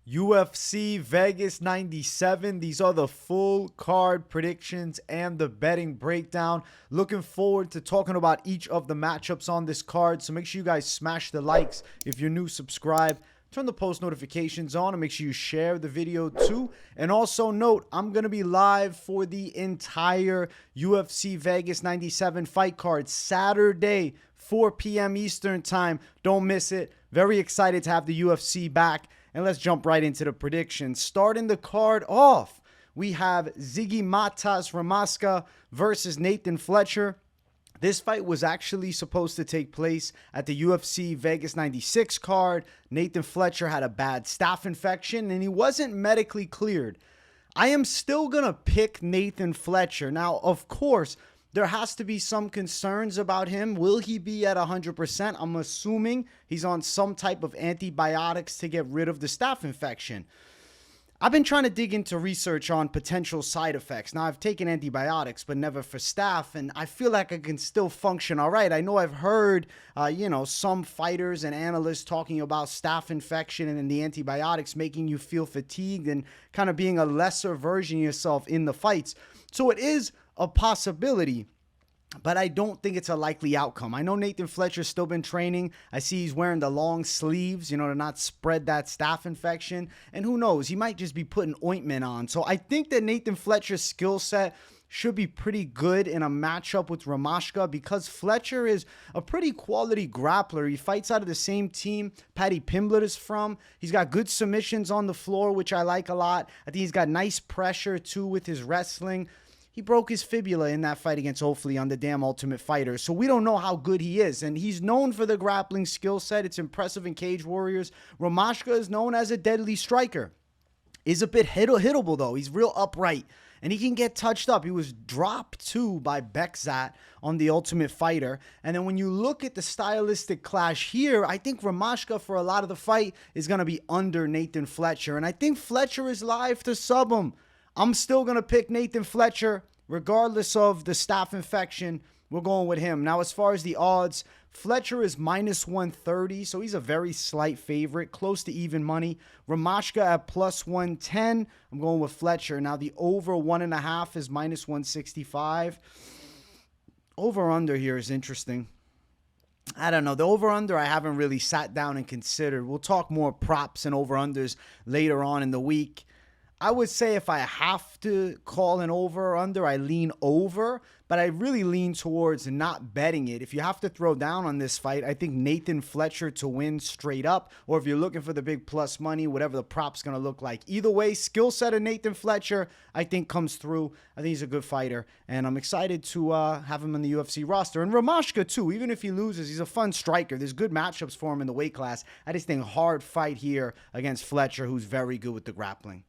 UFC Vegas 97. These are the full card predictions and the betting breakdown. Looking forward to talking about each of the matchups on this card. So make sure you guys smash the likes. If you're new, subscribe. Turn the post notifications on and make sure you share the video too. And also note, I'm going to be live for the entire UFC Vegas 97 fight card Saturday, 4 p.m. Eastern time. Don't miss it. Very excited to have the UFC back. And let's jump right into the predictions. Starting the card off, we have Ziggy Matas Ramaska versus Nathan Fletcher. This fight was actually supposed to take place at the UFC Vegas 96 card. Nathan Fletcher had a bad staph infection and he wasn't medically cleared. I am still going to pick Nathan Fletcher. Now, of course, there has to be some concerns about him. Will he be at 100%? I'm assuming he's on some type of antibiotics to get rid of the staph infection. I've been trying to dig into research on potential side effects. Now, I've taken antibiotics, but never for staph, and I feel like I can still function all right. I know I've heard, some fighters and analysts talking about staph infection and the antibiotics making you feel fatigued and kind of being a lesser version of yourself in the fights. So it is a possibility, but I don't think it's a likely outcome. I know Nathan Fletcher's still been training. I see he's wearing the long sleeves, to not spread that staph infection. And who knows, he might just be putting ointment on. So I think that Nathan Fletcher's skill set should be pretty good in a matchup with Ramaska because Fletcher is a pretty quality grappler. He fights out of the same team Paddy Pimblett is from. He's got good submissions on the floor, which I like a lot. I think he's got nice pressure too with his wrestling. He broke his fibula in that fight against Hopefully on the damn Ultimate Fighter. So we don't know how good he is. And he's known for the grappling skill set. It's impressive in Cage Warriors. Ramaska is known as a deadly striker. He's a bit hittable though. He's real upright. And he can get touched up. He was dropped too by Bekzat on the Ultimate Fighter. And then when you look at the stylistic clash here, I think Ramaska for a lot of the fight is going to be under Nathan Fletcher. And I think Fletcher is live to sub him. I'm still going to pick Nathan Fletcher, regardless of the staph infection. We're going with him. Now, as far as the odds, Fletcher is minus 130, so he's a very slight favorite, close to even money. Ramaska at plus 110. I'm going with Fletcher. Now, the over 1.5 is minus 165. Over-under here is interesting. I don't know. The over-under I haven't really sat down and considered. We'll talk more props and over-unders later on in the week. I would say if I have to call an over or under, I lean over, but I really lean towards not betting it. If you have to throw down on this fight, I think Nathan Fletcher to win straight up, or if you're looking for the big plus money, whatever the prop's going to look like. Either way, skill set of Nathan Fletcher, I think comes through. I think he's a good fighter, and I'm excited to have him in the UFC roster. And Ramaska, too, even if he loses, he's a fun striker. There's good matchups for him in the weight class. I just think hard fight here against Fletcher, who's very good with the grappling.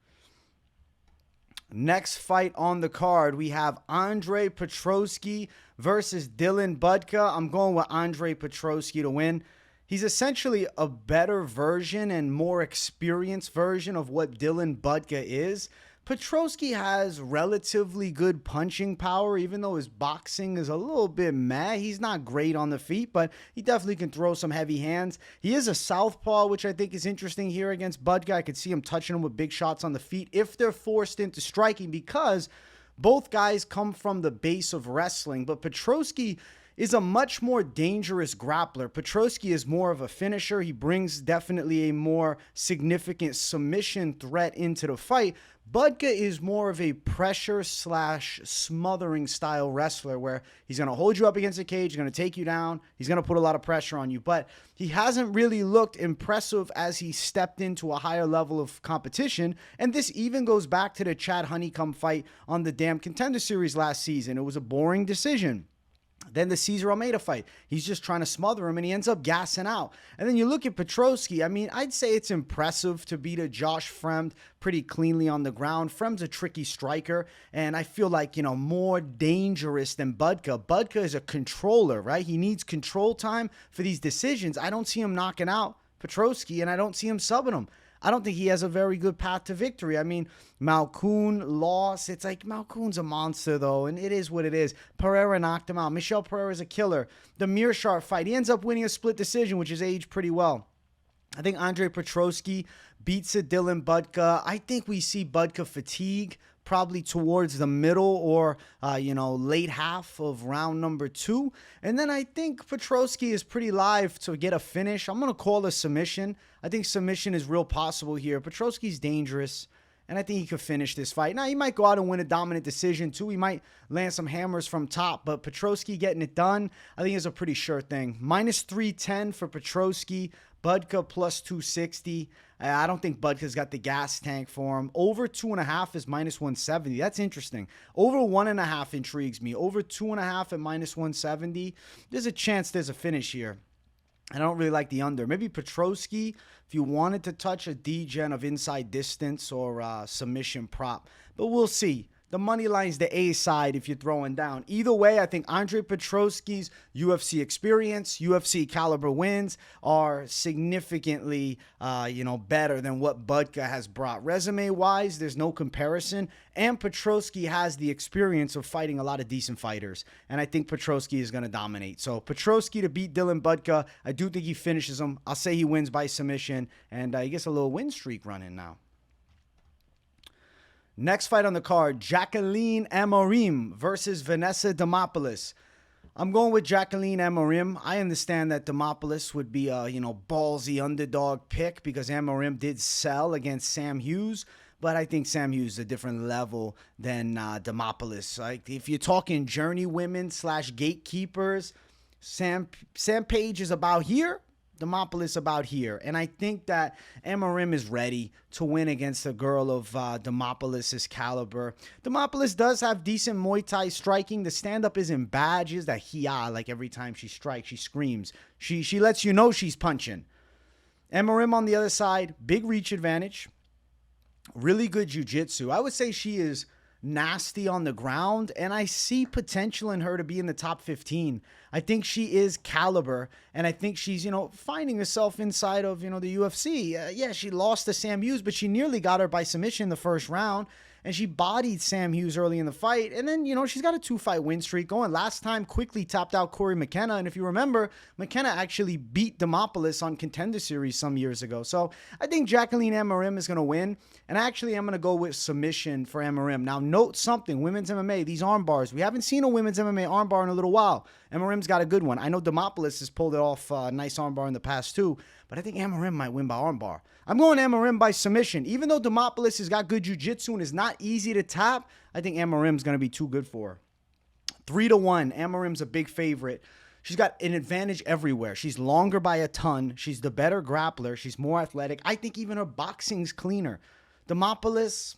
Next fight on the card, we have André Petroski versus Dylan Budka. I'm going with André Petroski to win. He's essentially a better version and more experienced version of what Dylan Budka is. Petroski has relatively good punching power, even though his boxing is a little bit meh. He's not great on the feet, but he definitely can throw some heavy hands. He is a southpaw, which I think is interesting here against Budka. I could see him touching him with big shots on the feet if they're forced into striking because both guys come from the base of wrestling, but Petroski is a much more dangerous grappler. Petroski is more of a finisher. He brings definitely a more significant submission threat into the fight. Budka is more of a pressure / smothering style wrestler where he's going to hold you up against the cage, he's going to take you down, he's going to put a lot of pressure on you. But he hasn't really looked impressive as he stepped into a higher level of competition. And this even goes back to the Chad Honeycomb fight on the damn Contender Series last season. It was a boring decision. Then the Cesar Almeida fight. He's just trying to smother him, and he ends up gassing out. And then you look at Petroski. I mean, I'd say it's impressive to beat a Josh Fremd pretty cleanly on the ground. Fremd's a tricky striker, and I feel like, more dangerous than Budka. Budka is a controller, right? He needs control time for these decisions. I don't see him knocking out Petroski, and I don't see him subbing him. I don't think he has a very good path to victory. I mean, Malkoun lost. It's like Malkoun's a monster, though, and it is what it is. Pereira knocked him out. Michel Pereira's a killer. The Mearshart fight, he ends up winning a split decision, which is aged pretty well. I think André Petroski beats a Dylan Budka. I think we see Budka fatigue probably towards the middle or, late half of round number 2. And then I think Petroski is pretty live to get a finish. I'm going to call a submission. I think submission is real possible here. Petroski's dangerous, and I think he could finish this fight. Now, he might go out and win a dominant decision, too. He might land some hammers from top, but Petroski getting it done, I think is a pretty sure thing. Minus 310 for Petroski. Budka plus 260. I don't think Budka's got the gas tank for him. Over 2.5 is minus 170. That's interesting. Over 1.5 intrigues me. Over 2.5 at minus 170. There's a chance there's a finish here. I don't really like the under. Maybe Petroski, if you wanted to touch a D-gen of inside distance or submission prop. But we'll see. The money line's the A side if you're throwing down. Either way, I think André Petroski's UFC experience, UFC caliber wins are significantly, better than what Budka has brought. Resume-wise, there's no comparison. And Petroski has the experience of fighting a lot of decent fighters. And I think Petroski is going to dominate. So Petroski to beat Dylan Budka. I do think he finishes him. I'll say he wins by submission. And he gets a little win streak running now. Next fight on the card, Jacqueline Amorim versus Vanessa Demopoulos. I'm going with Jacqueline Amorim. I understand that Demopoulos would be a, ballsy underdog pick because Amorim did sell against Sam Hughes. But I think Sam Hughes is a different level than Demopoulos. Like, if you're talking journeywomen / gatekeepers, Sam Page is about here. Demopoulos about here. And I think that Amorim is ready to win against a girl of Demopoulos' caliber. Demopoulos does have decent Muay Thai striking. The stand-up isn't bad. She has that hiya, like every time she strikes, she screams. She lets you know she's punching. Amorim on the other side, big reach advantage. Really good jiu-jitsu. I would say she is nasty on the ground, and I see potential in her to be in the top 15. I think she is caliber, and I think she's, finding herself inside of, the UFC. Yeah, she lost to Sam Hughes, but she nearly got her by submission in the first round, and she bodied Sam Hughes early in the fight. And then, she's got a 2-fight win streak going. Last time, quickly tapped out Corey McKenna, and if you remember, McKenna actually beat Demopoulos on Contender Series some years ago. So I think Jacqueline Amorim is going to win, and actually I'm going to go with submission for Amorim. Now, note something, women's MMA, these arm bars. We haven't seen a women's MMA arm bar in a little while. Amorim's got a good one. I know Demopoulos has pulled it off a nice arm bar in the past too, but I think Amorim might win by arm bar. I'm going Amorim by submission. Even though Demopoulos has got good jiu-jitsu and is not easy to tap, I think Amorim's going to be too good for her. 3-1. Amorim's a big favorite. She's got an advantage everywhere. She's longer by a ton. She's the better grappler. She's more athletic. I think even her boxing's cleaner. Demopoulos,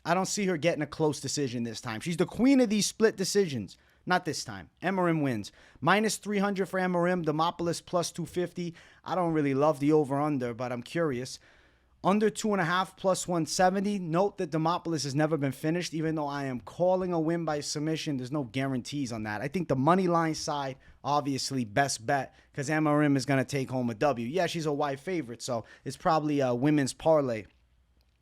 I don't see her getting a close decision this time. She's the queen of these split decisions. Not this time. Amorim wins. Minus 300 for Amorim. Demopoulos plus 250. I don't really love the over-under, but I'm curious. Under 2.5 plus 170. Note that Demopoulos has never been finished, even though I am calling a win by submission. There's no guarantees on that. I think the money line side, obviously, best bet, because Amorim is going to take home a W. Yeah, she's a wide favorite, so it's probably a women's parlay.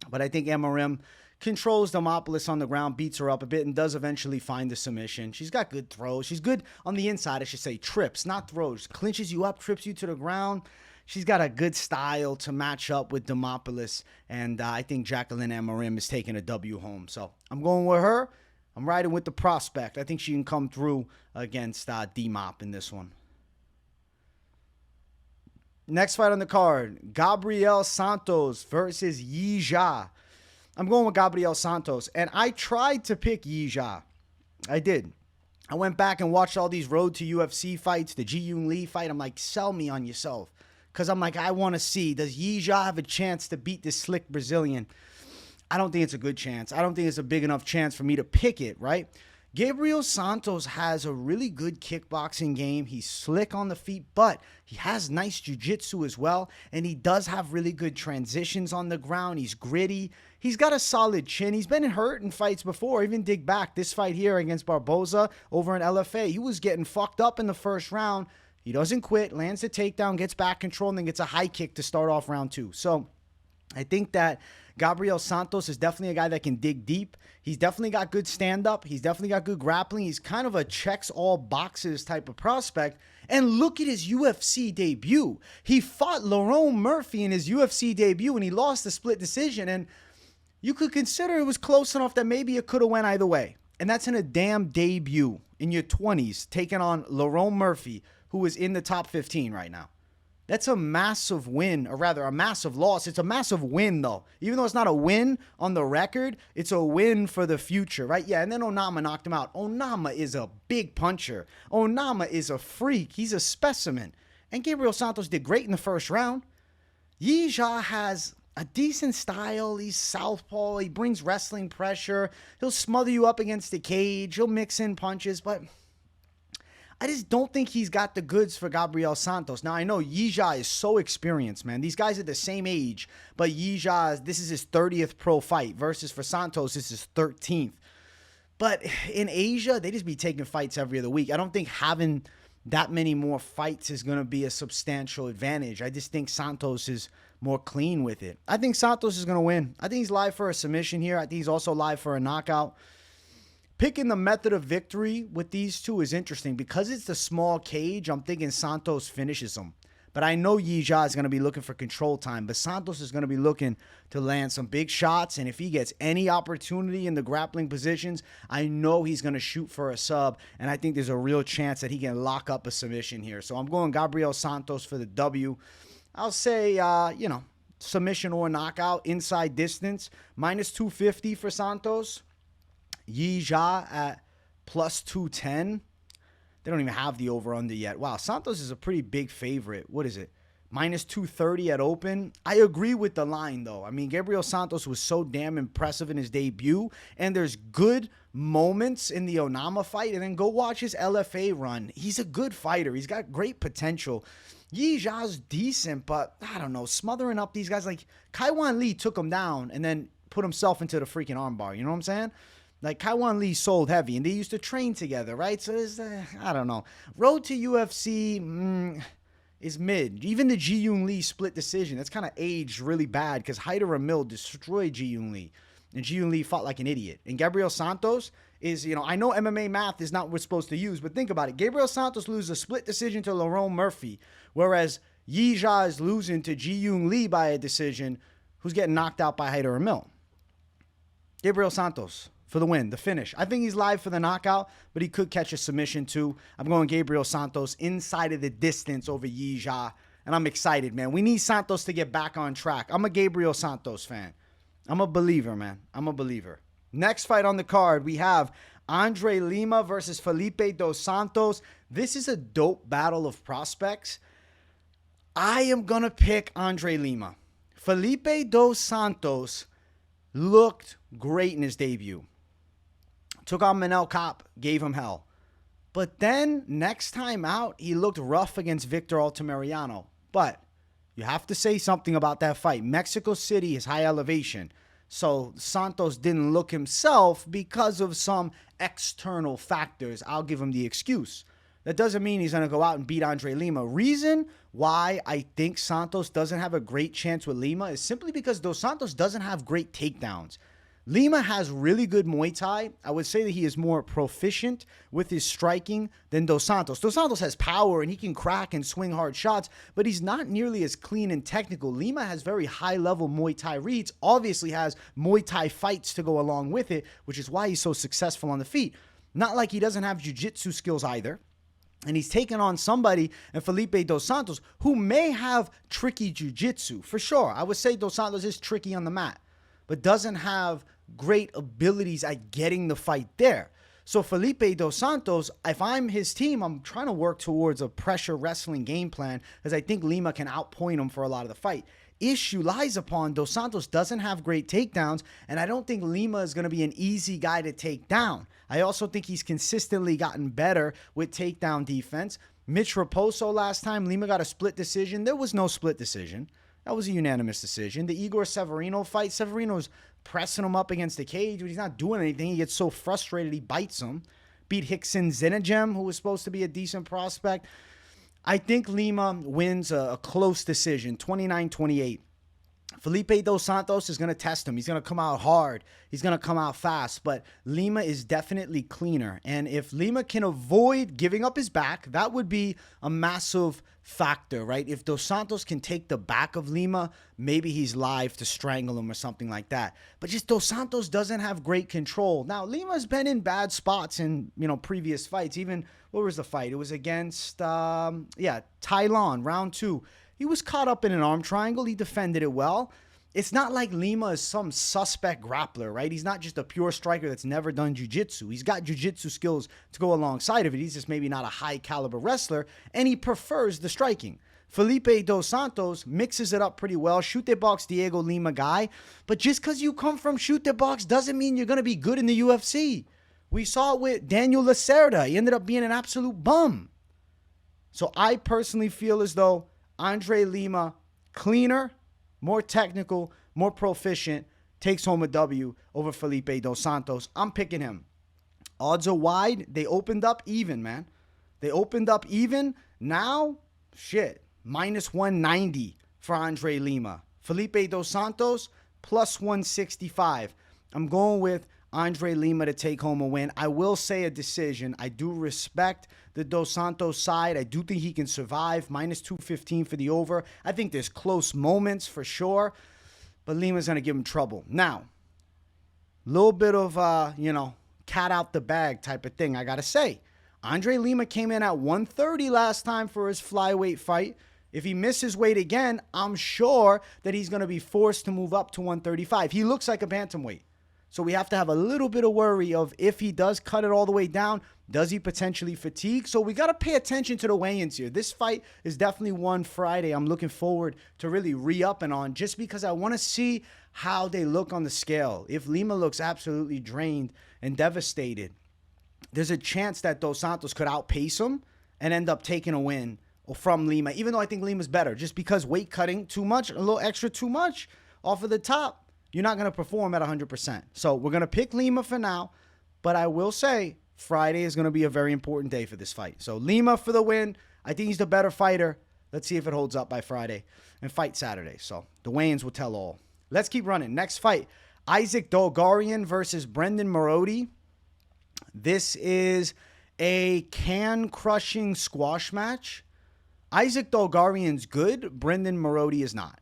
But I think Amorim controls Demopoulos on the ground, beats her up a bit, and does eventually find the submission. She's got good throws. She's good on the inside, I should say. Trips, not throws. Clinches you up, trips you to the ground. She's got a good style to match up with Demopoulos, and I think Jacqueline Amorim is taking a W home. So I'm going with her. I'm riding with the prospect. I think she can come through against Demop in this one. Next fight on the card, Gabriel Santos versus Yizha. I'm going with Gabriel Santos, and I tried to pick Yizha. I did. I went back and watched all these Road to UFC fights, the Ji-Yoon Lee fight. I'm like, sell me on yourself. Because I'm like, I want to see, does Yizha have a chance to beat this slick Brazilian? I don't think it's a good chance. I don't think it's a big enough chance for me to pick it, right? Gabriel Santos has a really good kickboxing game. He's slick on the feet, but he has nice jiu-jitsu as well, and he does have really good transitions on the ground. He's gritty. He's got a solid chin. He's been hurt in fights before. Even dig back, this fight here against Barboza over in LFA, he was getting fucked up in the first round. He doesn't quit, lands the takedown, gets back control, and then gets a high kick to start off round 2. So I think that Gabriel Santos is definitely a guy that can dig deep. He's definitely got good stand-up. He's definitely got good grappling. He's kind of a checks all boxes type of prospect. And look at his UFC debut. He fought Lerone Murphy in his UFC debut, and he lost the split decision. And you could consider it was close enough that maybe it could have went either way. And that's in a damn debut in your 20s, taking on Lerone Murphy, who is in the top 15 right now. That's a massive win, or rather a massive loss. It's a massive win, though. Even though it's not a win on the record, it's a win for the future, right? Yeah, and then Onama knocked him out. Onama is a big puncher. Onama is a freak. He's a specimen. And Gabriel Santos did great in the first round. Yizha has a decent style. He's southpaw. He brings wrestling pressure. He'll smother you up against the cage. He'll mix in punches, but I just don't think he's got the goods for Gabriel Santos. Now, I know Yizha is so experienced, man. These guys are the same age, but Yizha, this is his 30th pro fight versus for Santos, this is his 13th. But in Asia, they just be taking fights every other week. I don't think having that many more fights is going to be a substantial advantage. I just think Santos is more clean with it. I think Santos is going to win. I think he's live for a submission here. I think he's also live for a knockout. Picking the method of victory with these two is interesting. Because it's the small cage, I'm thinking Santos finishes him. But I know Yizha is going to be looking for control time. But Santos is going to be looking to land some big shots. And if he gets any opportunity in the grappling positions, I know he's going to shoot for a sub. And I think there's a real chance that he can lock up a submission here. So I'm going Gabriel Santos for the W. I'll say, submission or knockout, inside distance. Minus 250 for Santos. Yizha at plus 210. They don't even have the over-under yet. Wow, Santos is a pretty big favorite. What is it? Minus 230 at open. I agree with the line, though. I mean, Gabriel Santos was so damn impressive in his debut, and there's good moments in the Onama fight, and then go watch his LFA run. He's a good fighter. He's got great potential. Yizha's decent, but I don't know, smothering up these guys. Like, Kaiwan Lee took him down and then put himself into the freaking armbar. You know what I'm saying? Like, Kaiwan Lee sold heavy, and they used to train together, right? So, I don't know. Road to UFC is mid. Even the Ji-Yoon Lee split decision, that's kind of aged really bad because Hyder Ramil destroyed Ji-Yoon Lee, and Ji-Yoon Lee fought like an idiot. And Gabriel Santos is, I know MMA math is not what we're supposed to use, but think about it. Gabriel Santos loses a split decision to Lerone Murphy, whereas Yizha is losing to Ji-Yoon Lee by a decision, who's getting knocked out by Hyder Ramil. Gabriel Santos for the win, the finish. I think he's live for the knockout, but he could catch a submission too. I'm going Gabriel Santos inside of the distance over Yizha, and I'm excited, man. We need Santos to get back on track. I'm a Gabriel Santos fan. I'm a believer, man. I'm a believer. Next fight on the card, we have André Lima versus Felipe dos Santos. This is a dope battle of prospects. I am going to pick André Lima. Felipe dos Santos looked great in his debut. Took on Manel Kape, gave him hell. But then, next time out, he looked rough against Victor Altamirano. But you have to say something about that fight. Mexico City is high elevation. So Santos didn't look himself because of some external factors. I'll give him the excuse. That doesn't mean he's going to go out and beat André Lima. Reason why I think Santos doesn't have a great chance with Lima is simply because Dos Santos doesn't have great takedowns. Lima has really good Muay Thai. I would say that he is more proficient with his striking than Dos Santos. Dos Santos has power and he can crack and swing hard shots, but he's not nearly as clean and technical. Lima has very high-level Muay Thai reads, obviously has Muay Thai fights to go along with it, which is why he's so successful on the feet. Not like he doesn't have jiu-jitsu skills either. And he's taken on somebody in Felipe dos Santos who may have tricky jiu-jitsu, for sure. I would say Dos Santos is tricky on the mat, but doesn't have great abilities at getting the fight there. So Felipe dos Santos, if I'm his team, I'm trying to work towards a pressure wrestling game plan because I think Lima can outpoint him for a lot of the fight. Issue lies upon Dos Santos doesn't have great takedowns, and I don't think Lima is going to be an easy guy to take down. I also think he's consistently gotten better with takedown defense. Mitch Raposo last time, Lima got a split decision. There was no split decision. That was a unanimous decision. The Igor Severino fight, Severino's pressing him up against the cage, but he's not doing anything. He gets so frustrated, he bites him. Beat Hickson Zenagem, who was supposed to be a decent prospect. I think Lima wins a close decision, 29-28. Felipe Dos Santos is going to test him. He's going to come out hard. He's going to come out fast. But Lima is definitely cleaner. And if Lima can avoid giving up his back, that would be a massive factor, right? If Dos Santos can take the back of Lima, maybe he's live to strangle him or something like that. But just Dos Santos doesn't have great control. Now, Lima's been in bad spots in, previous fights. Even, what was the fight? It was against, Thailand, round 2. He was caught up in an arm triangle. He defended it well. It's not like Lima is some suspect grappler, right? He's not just a pure striker that's never done jiu-jitsu. He's got jiu-jitsu skills to go alongside of it. He's just maybe not a high-caliber wrestler, and he prefers the striking. Felipe Dos Santos mixes it up pretty well. Shoot the box Diego Lima guy. But just because you come from shoot the box doesn't mean you're going to be good in the UFC. We saw it with Daniel Lacerda. He ended up being an absolute bum. So I personally feel as though Andre Lima, cleaner, more technical, more proficient, takes home a W over Felipe Dos Santos. I'm picking him. Odds are wide. They opened up even, man. They opened up even. Now, minus 190 for Andre Lima. Felipe Dos Santos, plus 165. I'm going with Andre Lima to take home a win. I will say a decision. I do respect the Dos Santos side. I do think he can survive. Minus 215 for the over. I think there's close moments for sure, but Lima's going to give him trouble. Now, a little bit of, cat out the bag type of thing, I got to say. Andre Lima came in at 130 last time for his flyweight fight. If he misses weight again, I'm sure that he's going to be forced to move up to 135. He looks like a bantamweight. So we have to have a little bit of worry of if he does cut it all the way down, does he potentially fatigue? So we got to pay attention to the weigh-ins here. This fight is definitely one Friday I'm looking forward to really re-upping on just because I want to see how they look on the scale. If Lima looks absolutely drained and devastated, there's a chance that Dos Santos could outpace him and end up taking a win from Lima, even though I think Lima's better. Just because weight cutting too much, a little extra too much off of the top, you're not going to perform at 100%. So we're going to pick Lima for now, but I will say Friday is going to be a very important day for this fight. So Lima for the win. I think he's the better fighter. Let's see if it holds up by Friday and fight Saturday. So the weigh-ins will tell all. Let's keep running. Next fight, Isaac Dulgarian versus Brendan Marotte. This is a can-crushing squash match. Isaac Dulgarian's good. Brendan Marotte is not.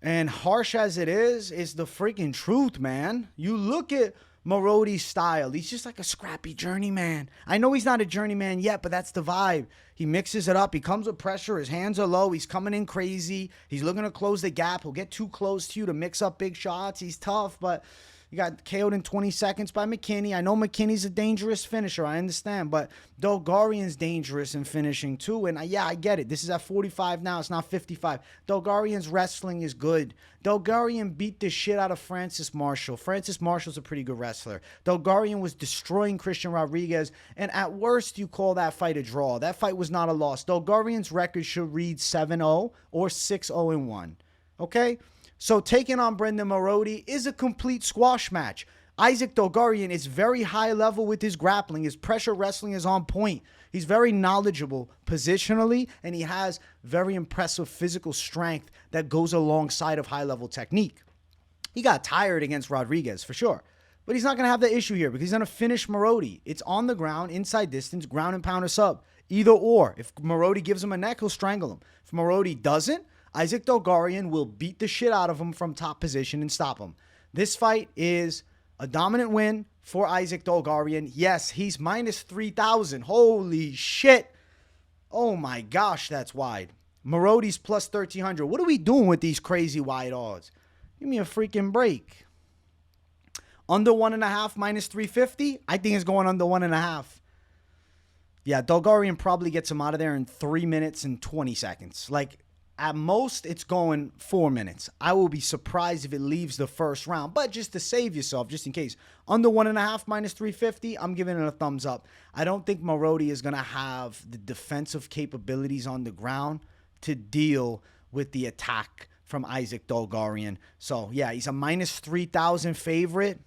And harsh as it is the freaking truth, man. You look at Marotti's style. He's just like a scrappy journeyman. I know he's not a journeyman yet, but that's the vibe. He mixes it up. He comes with pressure. His hands are low. He's coming in crazy. He's looking to close the gap. He'll get too close to you to mix up big shots. He's tough, but you got KO'd in 20 seconds by McKinney. I know McKinney's a dangerous finisher. I understand, but Dulgarian's dangerous in finishing too. And I get it. This is at 45 now. It's not 55. Dulgarian's wrestling is good. Dulgarian beat the shit out of Francis Marshall. Francis Marshall's a pretty good wrestler. Dulgarian was destroying Christian Rodriguez, and at worst, you call that fight a draw. That fight was not a loss. Dulgarian's record should read 7-0 or 6-0-1. Okay? So taking on Brendan Marotte is a complete squash match. Isaac Dulgarian is very high level with his grappling. His pressure wrestling is on point. He's very knowledgeable positionally, and he has very impressive physical strength that goes alongside of high-level technique. He got tired against Rodriguez, for sure. But he's not going to have that issue here because he's going to finish Marotte. It's on the ground, inside distance, ground and pound or sub. Either or. If Marotte gives him a neck, he'll strangle him. If Marotte doesn't, Isaac Dulgarian will beat the shit out of him from top position and stop him. This fight is a dominant win for Isaac Dulgarian. Yes, he's minus 3,000. Holy shit. Oh my gosh, that's wide. Marotti's plus 1,300. What are we doing with these crazy wide odds? Give me a freaking break. Under 1.5 minus 350. I think it's going under 1.5. Yeah, Dulgarian probably gets him out of there in 3 minutes and 20 seconds. Like, at most, it's going 4 minutes. I will be surprised if it leaves the first round. But just to save yourself, just in case, under 1.5 minus 350, I'm giving it a thumbs up. I don't think Marotte is going to have the defensive capabilities on the ground to deal with the attack from Isaac Dulgarian. So, yeah, he's a minus 3,000 favorite.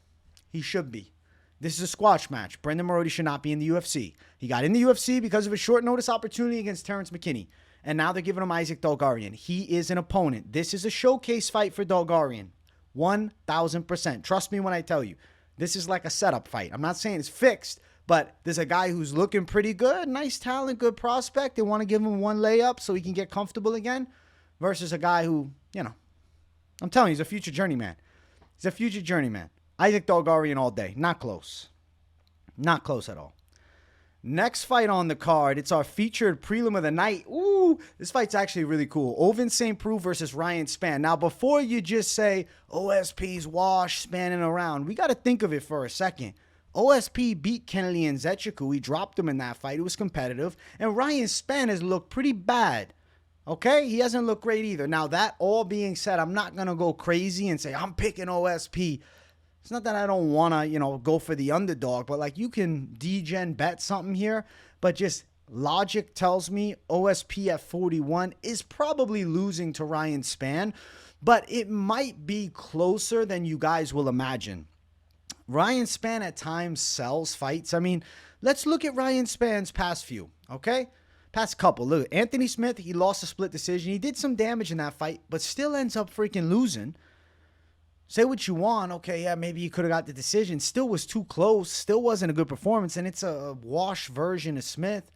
He should be. This is a squash match. Brendan Marotte should not be in the UFC. He got in the UFC because of a short notice opportunity against Terrence McKinney. And now they're giving him Isaac Dulgarian. He is an opponent. This is a showcase fight for Dulgarian. 1,000%. Trust me when I tell you. This is like a setup fight. I'm not saying it's fixed, but there's a guy who's looking pretty good. Nice talent, good prospect. They want to give him one layup so he can get comfortable again. Versus a guy who, you know, I'm telling you, he's a future journeyman. He's a future journeyman. Isaac Dulgarian all day. Not close. Not close at all. Next fight on the card, it's our featured prelim of the night. Ooh, this fight's actually really cool. Ovince St. Preux versus Ryan Spann. Now, before you just say, OSP's wash, Spanning around, we got to think of it for a second. OSP beat Kennedy and Zechiku. He dropped him in that fight. It was competitive. And Ryan Spann has looked pretty bad. Okay? He hasn't looked great either. Now, that all being said, I'm not going to go crazy and say, I'm picking OSP. It's not that I don't want to, go for the underdog, but like you can degen bet something here, but just logic tells me OSP at 41 is probably losing to Ryan Spann, but it might be closer than you guys will imagine. Ryan Spann at times sells fights. I mean, let's look at Ryan Spann's past few, okay? Past couple. Look, Anthony Smith, he lost a split decision. He did some damage in that fight, but still ends up freaking losing. Say what you want. Okay, yeah, maybe you could have got the decision. Still was too close. Still wasn't a good performance, and it's a wash version of Smith.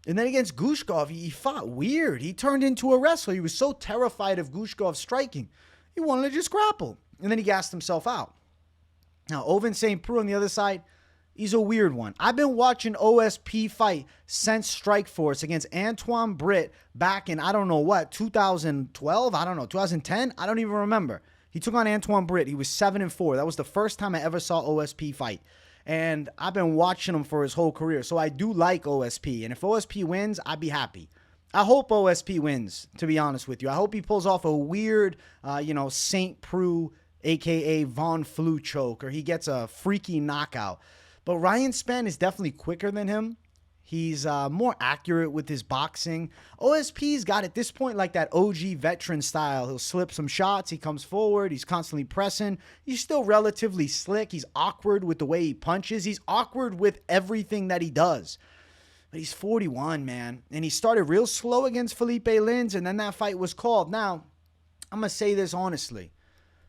And then against Gushkov, he fought weird. He turned into a wrestler. He was so terrified of Gushkov striking. He wanted to just grapple. And then he gassed himself out. Now, Ovince St. Preux on the other side, he's a weird one. I've been watching OSP fight since Strikeforce against Antoine Britt back in, I don't know what, 2012? I don't know, 2010? I don't even remember. He took on Antoine Britt. He was 7-4. That was the first time I ever saw OSP fight. And I've been watching him for his whole career. So I do like OSP. And if OSP wins, I'd be happy. I hope OSP wins, to be honest with you. I hope he pulls off a weird, St. Preux, a.k.a. Von Flue choke, or he gets a freaky knockout. But Ryan Spann is definitely quicker than him. He's more accurate with his boxing. OSP's got at this point like that OG veteran style. He'll slip some shots. He comes forward. He's constantly pressing. He's still relatively slick. He's awkward with the way he punches. He's awkward with everything that he does. But he's 41, man. And he started real slow against Felipe Lins, and then that fight was called. Now, I'm going to say this honestly.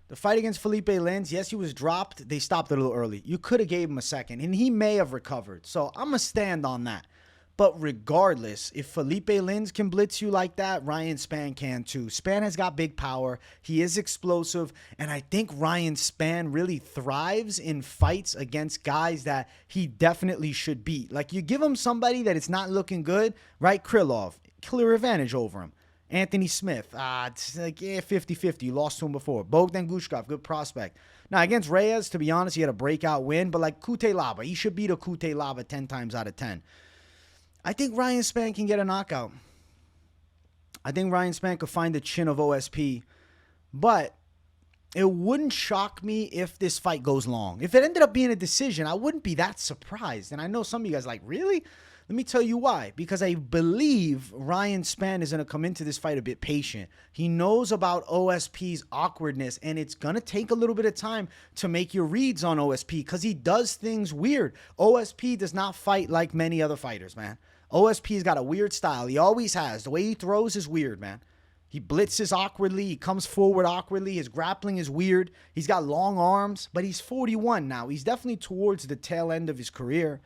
The fight against Felipe Lins, yes, he was dropped. They stopped it a little early. You could have gave him a second, and he may have recovered. So I'm going to stand on that. But regardless, if Felipe Lins can blitz you like that, Ryan Spann can too. Spann has got big power. He is explosive. And I think Ryan Spann really thrives in fights against guys that he definitely should beat. Like you give him somebody that it's not looking good, right? Krylov, clear advantage over him. Anthony Smith, it's like 50-50. You lost to him before. Bogdan Gushkov, good prospect. Now, against Reyes, to be honest, he had a breakout win. But like Kutelaba, he should beat a Kutelaba 10 times out of 10. I think Ryan Spann can get a knockout. I think Ryan Spann could find the chin of OSP. But it wouldn't shock me if this fight goes long. If it ended up being a decision, I wouldn't be that surprised. And I know some of you guys are like, really? Let me tell you why. Because I believe Ryan Spann is going to come into this fight a bit patient. He knows about OSP's awkwardness, and it's going to take a little bit of time to make your reads on OSP because he does things weird. OSP does not fight like many other fighters, man. OSP's got a weird style. He always has. The way he throws is weird, man. He blitzes awkwardly. He comes forward awkwardly. His grappling is weird. He's got long arms, but he's 41 now. He's definitely towards the tail end of his career.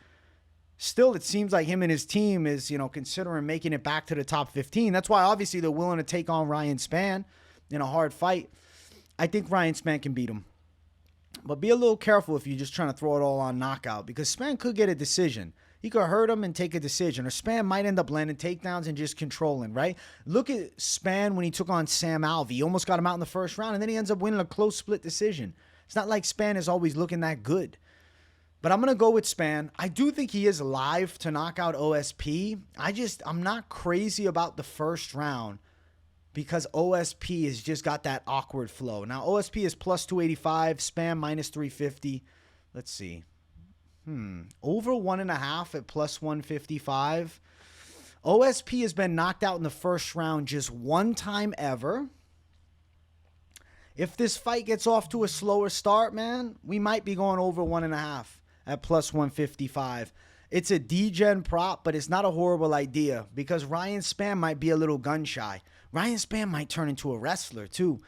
Still, it seems like him and his team is, considering making it back to the top 15. That's why, obviously, they're willing to take on Ryan Spann in a hard fight. I think Ryan Spann can beat him. But be a little careful if you're just trying to throw it all on knockout because Spann could get a decision. He could hurt him and take a decision. Or Spann might end up landing takedowns and just controlling, right? Look at Spann when he took on Sam Alvey. He almost got him out in the first round, and then he ends up winning a close split decision. It's not like Spann is always looking that good. But I'm going to go with Spann. I do think he is live to knock out OSP. I'm not crazy about the first round because OSP has just got that awkward flow. Now, OSP is plus 285, Spann minus 350. Let's see. Over 1.5 at plus 155. OSP has been knocked out in the first round just one time ever. If this fight gets off to a slower start, man, we might be going over 1.5 at plus 155. It's a degen prop, but it's not a horrible idea because Ryan Spann might be a little gun shy. Ryan Spann might turn into a wrestler too.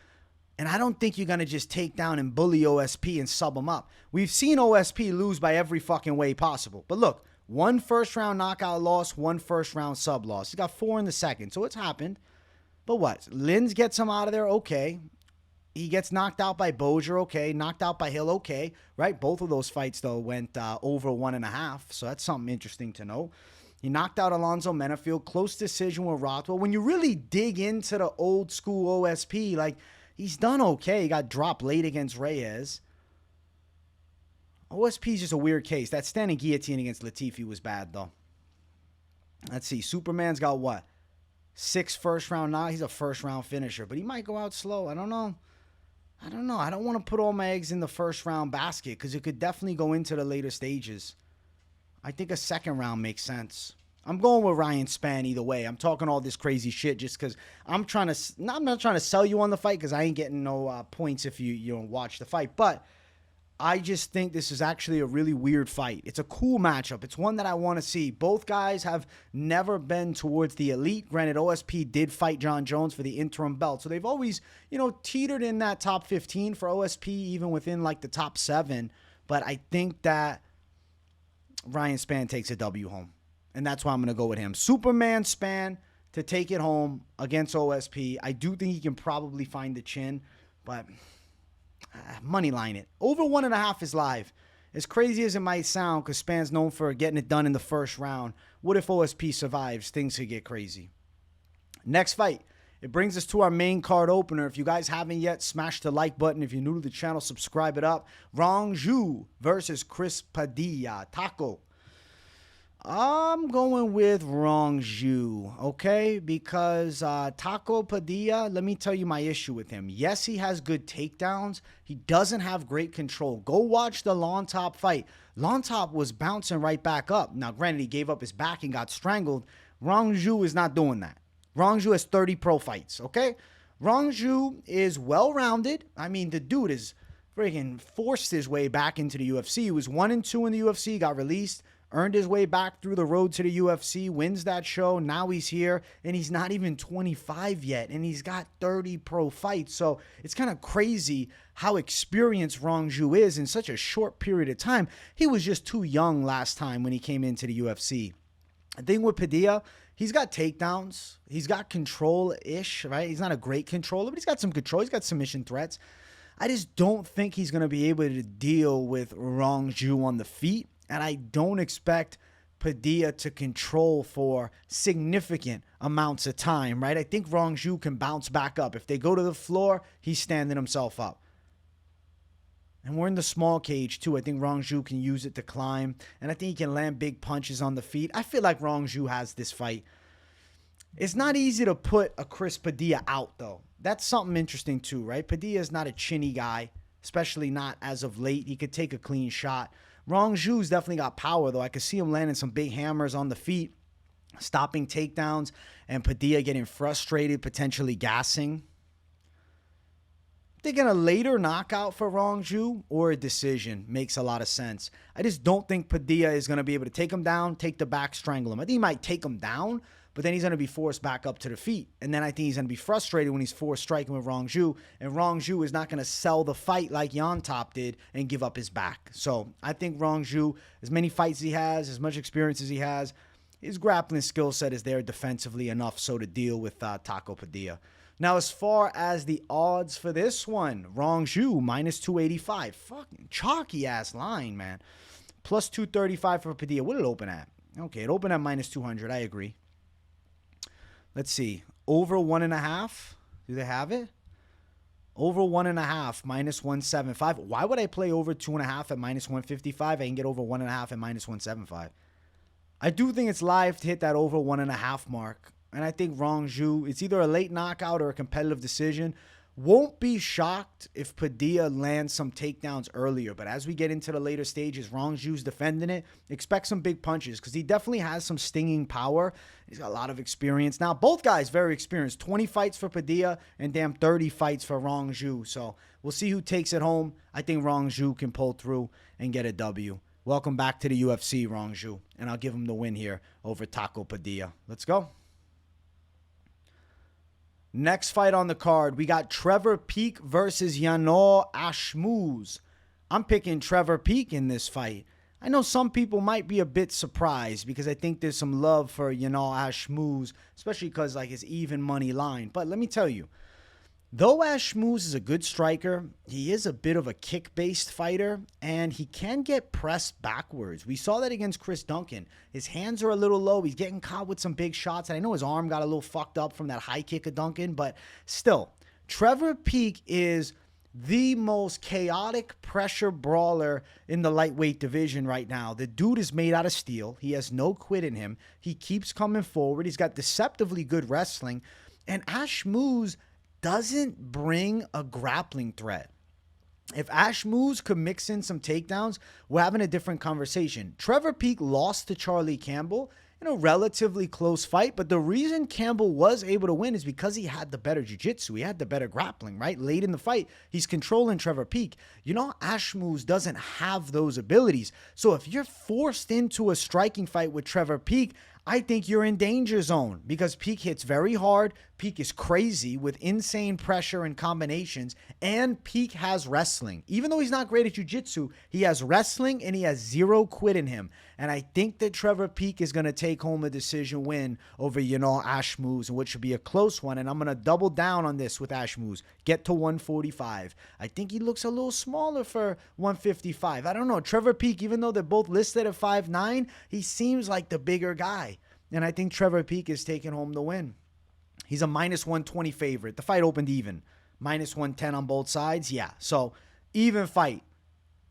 And I don't think you're going to just take down and bully OSP and sub him up. We've seen OSP lose by every fucking way possible. But look, 1 first-round knockout loss, 1 first-round sub loss. He's got 4 in the second, so it's happened. But what? Lins gets him out of there, okay. He gets knocked out by Bozier, okay. Knocked out by Hill, okay. Right? Both of those fights, though, went over 1.5, so that's something interesting to know. He knocked out Alonzo Menafield, close decision with Rothwell. When you really dig into the old school OSP, like, he's done okay. He got dropped late against Reyes. OSP is just a weird case. That standing guillotine against Latifi was bad, though. Let's see. Superman's got what? 6 first-round knock. He's a first-round finisher, but he might go out slow. I don't know. I don't want to put all my eggs in the first-round basket because it could definitely go into the later stages. I think a second round makes sense. I'm going with Ryan Spann either way. I'm talking all this crazy shit just because I'm not trying to sell you on the fight because I ain't getting no points if you don't watch the fight. But I just think this is actually a really weird fight. It's a cool matchup. It's one that I want to see. Both guys have never been towards the elite. Granted, OSP did fight John Jones for the interim belt. So they've always, teetered in that top 15 for OSP, even within like the top 7. But I think that Ryan Spann takes a W home. And that's why I'm going to go with him. Superman Spann to take it home against OSP. I do think he can probably find the chin, but money line it. Over 1.5 is live. As crazy as it might sound, because Spann's known for getting it done in the first round, what if OSP survives? Things could get crazy. Next fight. It brings us to our main card opener. If you guys haven't yet, smash the like button. If you're new to the channel, subscribe it up. Rongzhu versus Chris Padilla. Taco. I'm going with Rongzhu, okay? Because Taco Padilla, let me tell you my issue with him. Yes, he has good takedowns. He doesn't have great control. Go watch the Long Top fight. Long Top was bouncing right back up. Now, granted, he gave up his back and got strangled. Rongzhu is not doing that. Rongzhu has 30 pro fights, okay? Rongzhu is well-rounded. I mean, the dude is freaking forced his way back into the UFC. He was 1-2 in the UFC, got released. Earned his way back through the road to the UFC, wins that show. Now he's here, and he's not even 25 yet, and he's got 30 pro fights. So it's kind of crazy how experienced Rongzhu is in such a short period of time. He was just too young last time when he came into the UFC. The thing with Padilla, he's got takedowns. He's got control-ish, right? He's not a great controller, but he's got some control. He's got submission threats. I just don't think he's going to be able to deal with Rongzhu on the feet. And I don't expect Padilla to control for significant amounts of time, right? I think Rongzhu can bounce back up. If they go to the floor, he's standing himself up. And we're in the small cage, too. I think Rongzhu can use it to climb. And I think he can land big punches on the feet. I feel like Rongzhu has this fight. It's not easy to put a Chris Padilla out, though. That's something interesting, too, right? Padilla is not a chinny guy, especially not as of late. He could take a clean shot. Rongzhu's definitely got power, though. I could see him landing some big hammers on the feet, stopping takedowns, and Padilla getting frustrated, potentially gassing. Thinking a later knockout for Rongzhu or a decision makes a lot of sense. I just don't think Padilla is going to be able to take him down, take the back, strangle him. I think he might take him down, but then he's going to be forced back up to the feet. And then I think he's going to be frustrated when he's forced striking with Rongzhu. And Rongzhu is not going to sell the fight like Yantop did and give up his back. So I think Rongzhu, as many fights as he has, as much experience as he has, his grappling skill set is there defensively enough so to deal with Taco Padilla. Now, as far as the odds for this one, Rongzhu, minus 285. Fucking chalky-ass line, man. Plus 235 for Padilla. What did it open at? Okay, it opened at minus 200. I agree. Let's see. Over 1.5. Do they have it? Over 1.5, minus 175. Why would I play over 2.5 at minus 155? I can get over 1.5 at minus 175. I do think it's live to hit that over 1.5 mark. And I think Rongzhu, it's either a late knockout or a competitive decision. Won't be shocked if Padilla lands some takedowns earlier. But as we get into the later stages, Rongzhu's defending it. Expect some big punches because he definitely has some stinging power. He's got a lot of experience. Now, both guys very experienced. 20 fights for Padilla and damn 30 fights for Rongzhu. So we'll see who takes it home. I think Rongzhu can pull through and get a W. welcome back to the UFC, Rongzhu. And I'll give him the win here over Taco Padilla. Let's go. Next fight on the card, we got Trevor Peek versus Yanal Ashmouz. I'm picking Trevor Peek in this fight. I know some people might be a bit surprised because I think there's some love for Yanal Ashmouz, especially because like his even money line. But let me tell you, though Ashmouz is a good striker, he is a bit of a kick-based fighter, and he can get pressed backwards. We saw that against Chris Duncan. His hands are a little low. He's getting caught with some big shots, and I know his arm got a little fucked up from that high kick of Duncan, but still, Trevor Peek is the most chaotic pressure brawler in the lightweight division right now. The dude is made out of steel. He has no quit in him. He keeps coming forward. He's got deceptively good wrestling, and Ashmouz doesn't bring a grappling threat. If Ashmouz could mix in some takedowns, we're having a different conversation. Trevor Peek lost to Charlie Campbell in a relatively close fight, but the reason Campbell was able to win is because he had the better jiu-jitsu. He had the better grappling, right? Late in the fight, he's controlling Trevor Peek. You know, Ashmouz doesn't have those abilities. So if you're forced into a striking fight with Trevor Peek, I think you're in danger zone because Peek hits very hard. Peek is crazy with insane pressure and combinations, and Peek has wrestling. Even though he's not great at jiu-jitsu, he has wrestling and he has zero quit in him. And I think that Trevor Peek is going to take home a decision win over Yanal Ashmouz, which should be a close one. And I'm going to double down on this with Ashmouz. Get to 145. I think he looks a little smaller for 155. I don't know. Trevor Peek, even though they're both listed at 5'9", he seems like the bigger guy. And I think Trevor Peek is taking home the win. He's a minus 120 favorite. The fight opened even. Minus 110 on both sides. Yeah. So even fight.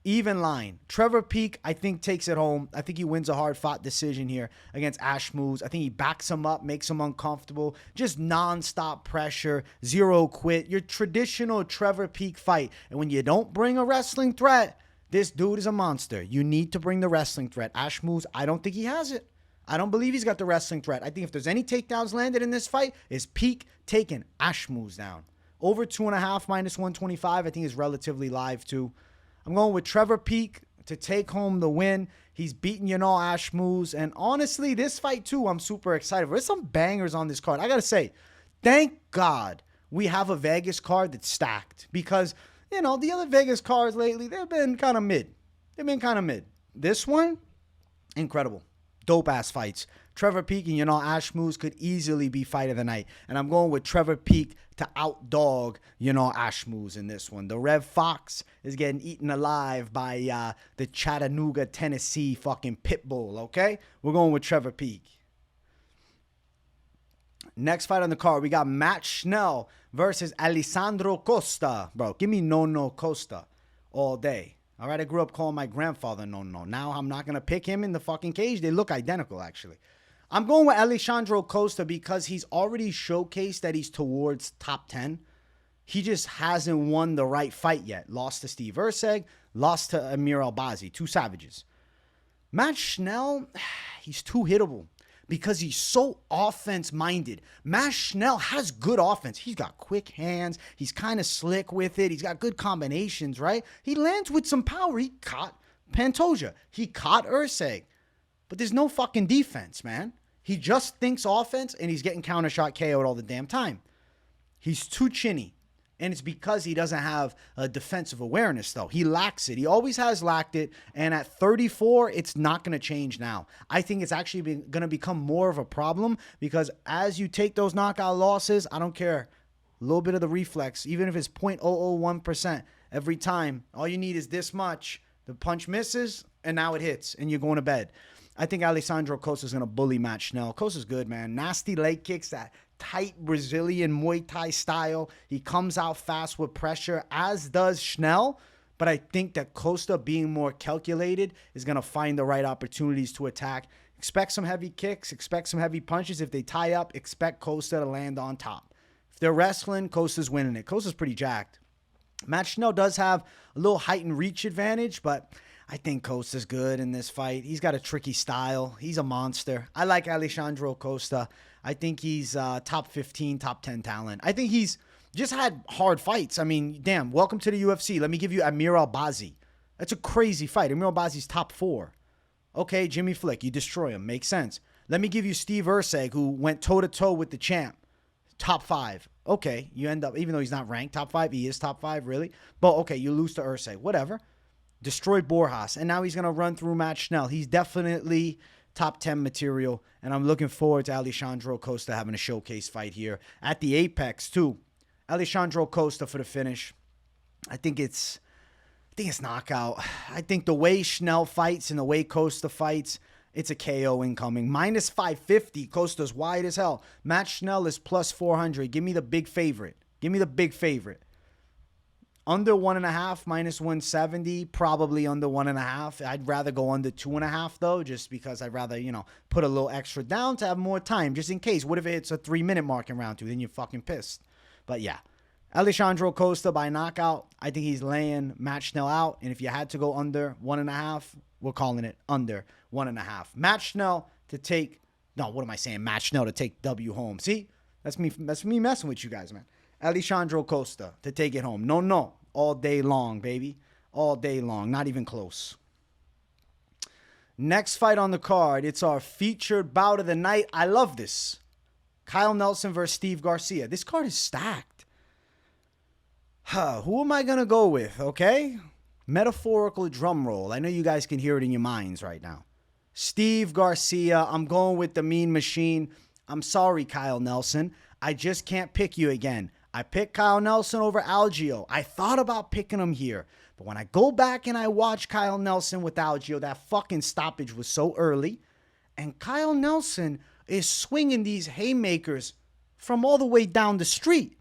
Even line. Trevor Peek, I think, takes it home. I think he wins a hard-fought decision here against Ashmouz. I think he backs him up, makes him uncomfortable. Just nonstop pressure. Zero quit. Your traditional Trevor Peek fight. And when you don't bring a wrestling threat, this dude is a monster. You need to bring the wrestling threat. Ashmouz, I don't think he has it. I don't believe he's got the wrestling threat. I think if there's any takedowns landed in this fight, is Peek taking Ashmouz down. Over 2.5 minus 125, I think is relatively live too. I'm going with Trevor Peek to take home the win. He's beaten Yanal Ashmouz. And honestly, this fight too, I'm super excited for. There's some bangers on this card. I got to say, thank God we have a Vegas card that's stacked. Because, you know, the other Vegas cards lately, they've been kind of mid. This one, incredible. Dope-ass fights. Trevor Peek and Yanal Ashmouz could easily be fight of the night. And I'm going with Trevor Peek to outdog Yanal Ashmouz in this one. The Rev Fox is getting eaten alive by the Chattanooga, Tennessee fucking pit bull, okay? We're going with Trevor Peek. Next fight on the card, we got Matt Schnell versus Alessandro Costa. Bro, give me No Costa all day. All right, I grew up calling my grandfather No. Now I'm not going to pick him in the fucking cage. They look identical, actually. I'm going with Alessandro Costa because he's already showcased that he's towards top 10. He just hasn't won the right fight yet. Lost to Steve Erceg, lost to Amir Albazi, two savages. Matt Schnell, he's too hittable because he's so offense-minded. Matt Schnell has good offense. He's got quick hands. He's kind of slick with it. He's got good combinations, right? He lands with some power. He caught Pantoja. He caught Erceg. But there's no fucking defense, man. He just thinks offense, and he's getting counter shot KO'd all the damn time. He's too chinny. And it's because he doesn't have a defensive awareness, though. He lacks it. He always has lacked it. And at 34, it's not going to change now. I think it's actually going to become more of a problem because as you take those knockout losses, I don't care. A little bit of the reflex, even if it's 0.001% every time, all you need is this much. The punch misses, and now it hits, and you're going to bed. I think Alessandro Costa is going to bully Matt Schnell. Costa's good, man. Nasty leg kicks, that tight Brazilian Muay Thai style. He comes out fast with pressure, as does Schnell. But I think that Costa, being more calculated, is going to find the right opportunities to attack. Expect some heavy kicks. Expect some heavy punches. If they tie up, expect Costa to land on top. If they're wrestling, Costa's winning it. Costa's pretty jacked. Matt Schnell does have a little height and reach advantage, but I think Costa's good in this fight. He's got a tricky style. He's a monster. I like Alessandro Costa. I think he's top 15, top 10 talent. I think he's just had hard fights. I mean, damn, welcome to the UFC. Let me give you Amir Albazi. That's a crazy fight. Emil Bazi's top 4. Okay, Jimmy Flick, you destroy him. Makes sense. Let me give you Steve Erceg, who went toe-to-toe with the champ. Top 5. Okay, you end up, even though he's not ranked top 5, he is top 5, really. But okay, you lose to Erceg. Whatever. Destroyed Borjas. And now he's going to run through Matt Schnell. He's definitely top 10 material. And I'm looking forward to Alexandre Costa having a showcase fight here at the Apex, too. Alexandre Costa for the finish. I think it's knockout. I think the way Schnell fights and the way Costa fights, it's a KO incoming. Minus 550. Costa's wide as hell. Matt Schnell is plus 400. Give me the big favorite. Give me the big favorite. Under 1.5, minus 170. Probably under 1.5. I'd rather go under 2.5, though, just because I'd rather, put a little extra down to have more time, just in case. What if it's a 3-minute mark in round 2? Then you're fucking pissed. But yeah. Alexandre Costa by knockout. I think he's laying Matt Schnell out. And if you had to go under 1.5, we're calling it under 1.5. Matt Schnell to take, no, what am I saying? Matt Schnell to take W home. See? That's me messing with you guys, man. Alexandre Costa to take it home. No. All day long, baby. All day long. Not even close. Next fight on the card. It's our featured bout of the night. I love this. Kyle Nelson versus Steve Garcia. This card is stacked. Who am I going to go with, okay? Metaphorical drum roll. I know you guys can hear it in your minds right now. Steve Garcia. I'm going with the mean machine. I'm sorry, Kyle Nelson. I just can't pick you again. I picked Kyle Nelson over Algio. I thought about picking him here. But when I go back and I watch Kyle Nelson with Algio, that fucking stoppage was so early. And Kyle Nelson is swinging these haymakers from all the way down the street.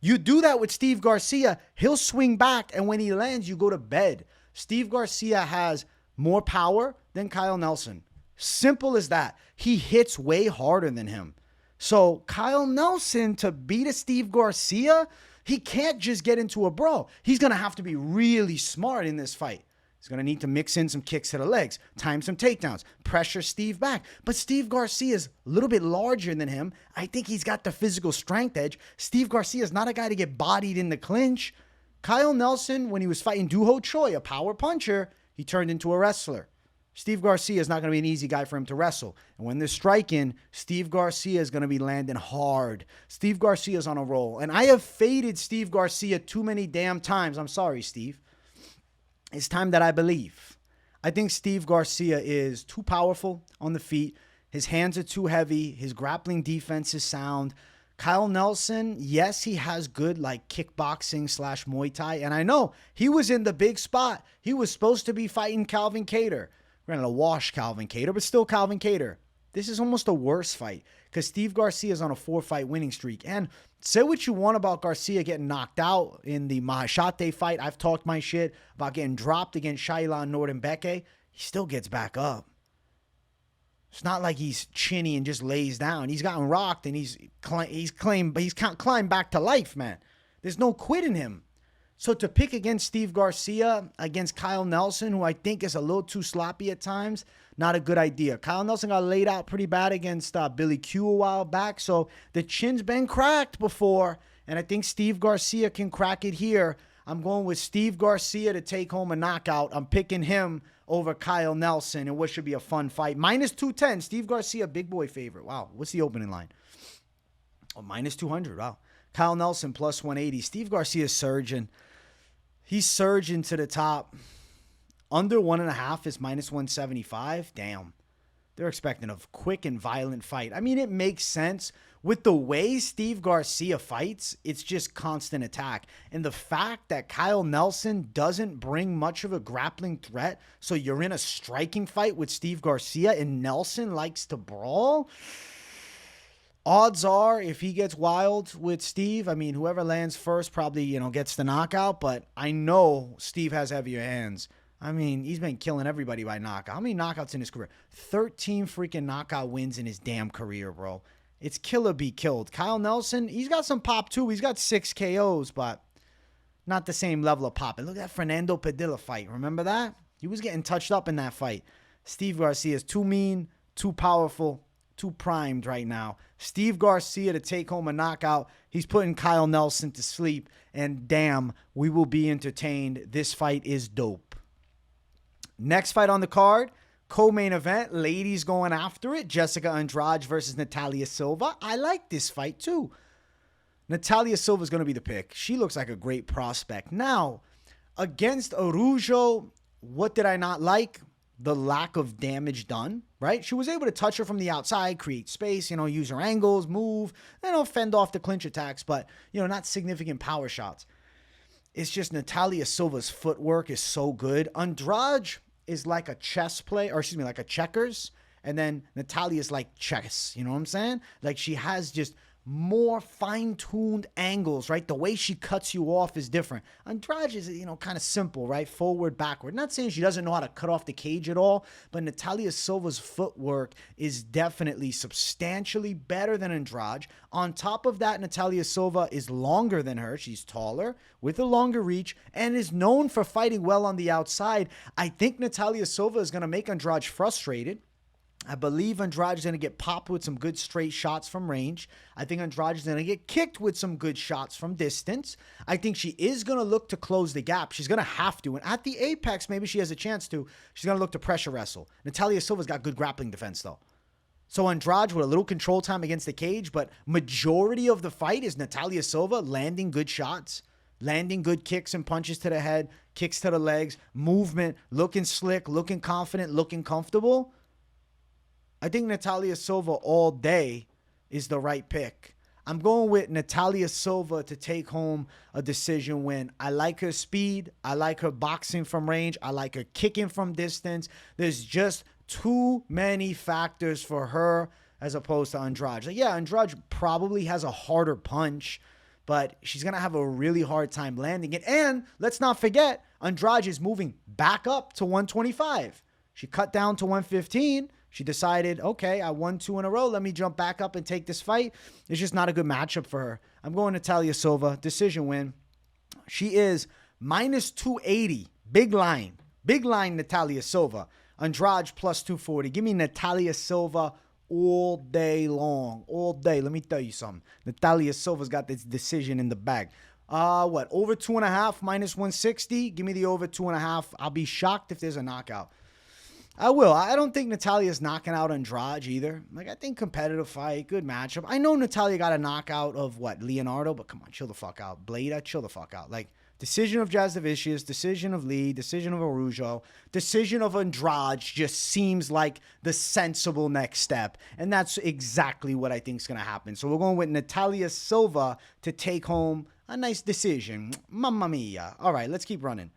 You do that with Steve Garcia, he'll swing back, and when he lands, you go to bed. Steve Garcia has more power than Kyle Nelson. Simple as that. He hits way harder than him. So Kyle Nelson, to beat a Steve Garcia, he can't just get into a brawl. He's going to have to be really smart in this fight. He's going to need to mix in some kicks to the legs, time some takedowns, pressure Steve back. But Steve Garcia is a little bit larger than him. I think he's got the physical strength edge. Steve Garcia is not a guy to get bodied in the clinch. Kyle Nelson, when he was fighting Doo Ho Choi, a power puncher, he turned into a wrestler. Steve Garcia is not going to be an easy guy for him to wrestle. And when they're striking, Steve Garcia is going to be landing hard. Steve Garcia is on a roll. And I have faded Steve Garcia too many damn times. I'm sorry, Steve. It's time that I believe. I think Steve Garcia is too powerful on the feet. His hands are too heavy. His grappling defense is sound. Kyle Nelson, yes, he has good kickboxing / Muay Thai. And I know he was in the big spot. He was supposed to be fighting Calvin Kattar. We're going to wash Calvin Kattar, but still Calvin Kattar. This is almost a worse fight because Steve Garcia is on a 4-fight winning streak. And say what you want about Garcia getting knocked out in the Mahashate fight. I've talked my shit about getting dropped against Shailan Nordembeke. He still gets back up. It's not like he's chinny and just lays down. He's gotten rocked and he's climbed back to life, man. There's no quit in him. So to pick against Steve Garcia, against Kyle Nelson, who I think is a little too sloppy at times, not a good idea. Kyle Nelson got laid out pretty bad against Billy Q a while back, so the chin's been cracked before, and I think Steve Garcia can crack it here. I'm going with Steve Garcia to take home a knockout. I'm picking him over Kyle Nelson in what should be a fun fight. Minus 210, Steve Garcia, big boy favorite. Wow, what's the opening line? Oh, minus 200, wow. Kyle Nelson plus 180. Steve Garcia's surging. He's surging to the top. Under 1.5 is minus 175. Damn. They're expecting a quick and violent fight. I mean, it makes sense. With the way Steve Garcia fights, it's just constant attack. And the fact that Kyle Nelson doesn't bring much of a grappling threat, so you're in a striking fight with Steve Garcia and Nelson likes to brawl. Odds are, if he gets wild with Steve, I mean, whoever lands first probably, gets the knockout. But I know Steve has heavier hands. I mean, he's been killing everybody by knockout. How many knockouts in his career? 13 freaking knockout wins in his damn career, bro. It's kill or be killed. Kyle Nelson, he's got some pop too. He's got 6 KOs, but not the same level of pop. And look at that Fernando Padilla fight. Remember that? He was getting touched up in that fight. Steve Garcia is too mean, too powerful, too primed right now. Steve Garcia to take home a knockout. He's putting Kyle Nelson to sleep. And damn, we will be entertained. This fight is dope. Next fight on the card, co-main event, ladies going after it. Jessica Andrade versus Natália Silva. I like this fight too. Natália Silva is going to be the pick. She looks like a great prospect. Now, against Araujo, what did I not like? The lack of damage done, right? She was able to touch her from the outside, create space, use her angles, move, fend off the clinch attacks, but, not significant power shots. It's just Natália Silva's footwork is so good. Andrade is like a like a checkers, and then Natália is like chess, you know what I'm saying? Like she has just more fine-tuned angles, right? The way she cuts you off is different. Andrade is, kind of simple, right? Forward, backward. Not saying she doesn't know how to cut off the cage at all, but Natália Silva's footwork is definitely substantially better than Andrade. On top of that, Natália Silva is longer than her. She's taller, with a longer reach, and is known for fighting well on the outside. I think Natália Silva is going to make Andrade frustrated. I believe Andrade is going to get popped with some good straight shots from range. I think Andrade is going to get kicked with some good shots from distance. I think she is going to look to close the gap. She's going to have to. And at the apex, maybe she has a chance to. She's going to look to pressure wrestle. Natália Silva's got good grappling defense, though. So Andrade with a little control time against the cage, but majority of the fight is Natália Silva landing good shots, landing good kicks and punches to the head, kicks to the legs, movement, looking slick, looking confident, looking comfortable. I think Natália Silva all day is the right pick. I'm going with Natália Silva to take home a decision win. I like her speed. I like her boxing from range. I like her kicking from distance. There's just too many factors for her as opposed to Andrade. Like, yeah, Andrade probably has a harder punch, but she's going to have a really hard time landing it. And let's not forget, Andrade is moving back up to 125. She cut down to 115. She decided, okay, I won 2 in a row. Let me jump back up and take this fight. It's just not a good matchup for her. I'm going Natália Silva. Decision win. She is minus 280. Big line. Big line, Natália Silva. Andrade plus 240. Give me Natália Silva all day long. All day. Let me tell you something. Natália Silva's got this decision in the bag. Over 2.5, minus 160. Give me the over 2.5. I'll be shocked if there's a knockout. I will. I don't think Natalia's knocking out Andrade either. Like, I think competitive fight, good matchup. I know Natália got a knockout of, Leonardo? But come on, chill the fuck out. Bleda, chill the fuck out. Like, decision of Jasdavicius, decision of Lee, decision of Araujo, decision of Andrade just seems like the sensible next step. And that's exactly what I think is going to happen. So we're going with Natália Silva to take home a nice decision. Mamma mia. All right, let's keep running.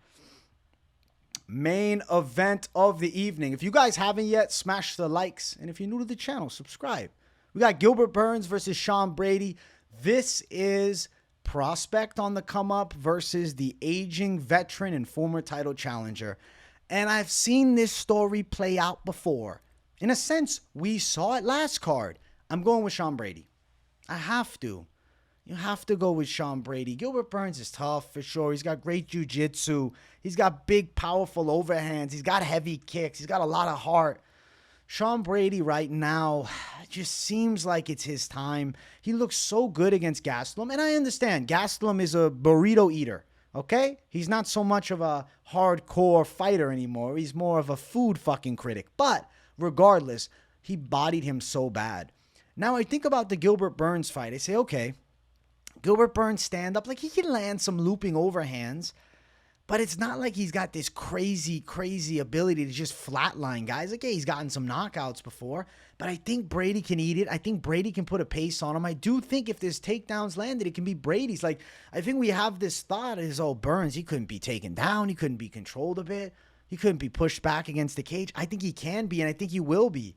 Main event of the evening. If you guys haven't yet, smash the likes. And if you're new to the channel, subscribe. We got Gilbert Burns versus Sean Brady. This is prospect on the come up versus the aging veteran and former title challenger. And I've seen this story play out before. In a sense, we saw it last card. I'm going with Sean Brady. I have to. You have to go with Sean Brady. Gilbert Burns is tough for sure. He's got great jiu-jitsu. He's got big, powerful overhands. He's got heavy kicks. He's got a lot of heart. Sean Brady right now just seems like it's his time. He looks so good against Gastelum. And I understand Gastelum is a burrito eater, okay? He's not so much of a hardcore fighter anymore. He's more of a food fucking critic. But regardless, he bodied him so bad. Now I think about the Gilbert Burns fight. I say, okay, Gilbert Burns stand up. Like, he can land some looping overhands, but it's not like he's got this crazy, crazy ability to just flatline guys. Like, yeah, he's gotten some knockouts before, but I think Brady can eat it. I think Brady can put a pace on him. I do think if there's takedowns landed, it can be Brady's. Like, I think we have this thought is, oh, Burns, he couldn't be taken down. He couldn't be controlled a bit. He couldn't be pushed back against the cage. I think he can be, and I think he will be.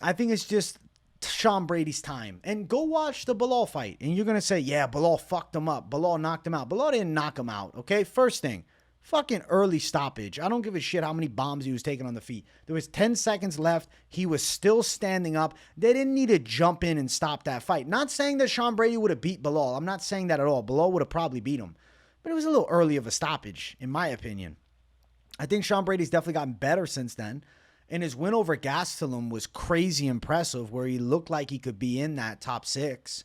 I think it's just Sean Brady's time. And go watch the Bilal fight. And you're going to say, yeah, Bilal fucked him up. Bilal knocked him out. Bilal didn't knock him out, okay? First thing, fucking early stoppage. I don't give a shit how many bombs he was taking on the feet. There was 10 seconds left. He was still standing up. They didn't need to jump in and stop that fight. Not saying that Sean Brady would have beat Bilal. I'm not saying that at all. Bilal would have probably beat him. But it was a little early of a stoppage, in my opinion. I think Sean Brady's definitely gotten better since then. And his win over Gastelum was crazy impressive, where he looked like he could be in that top 6.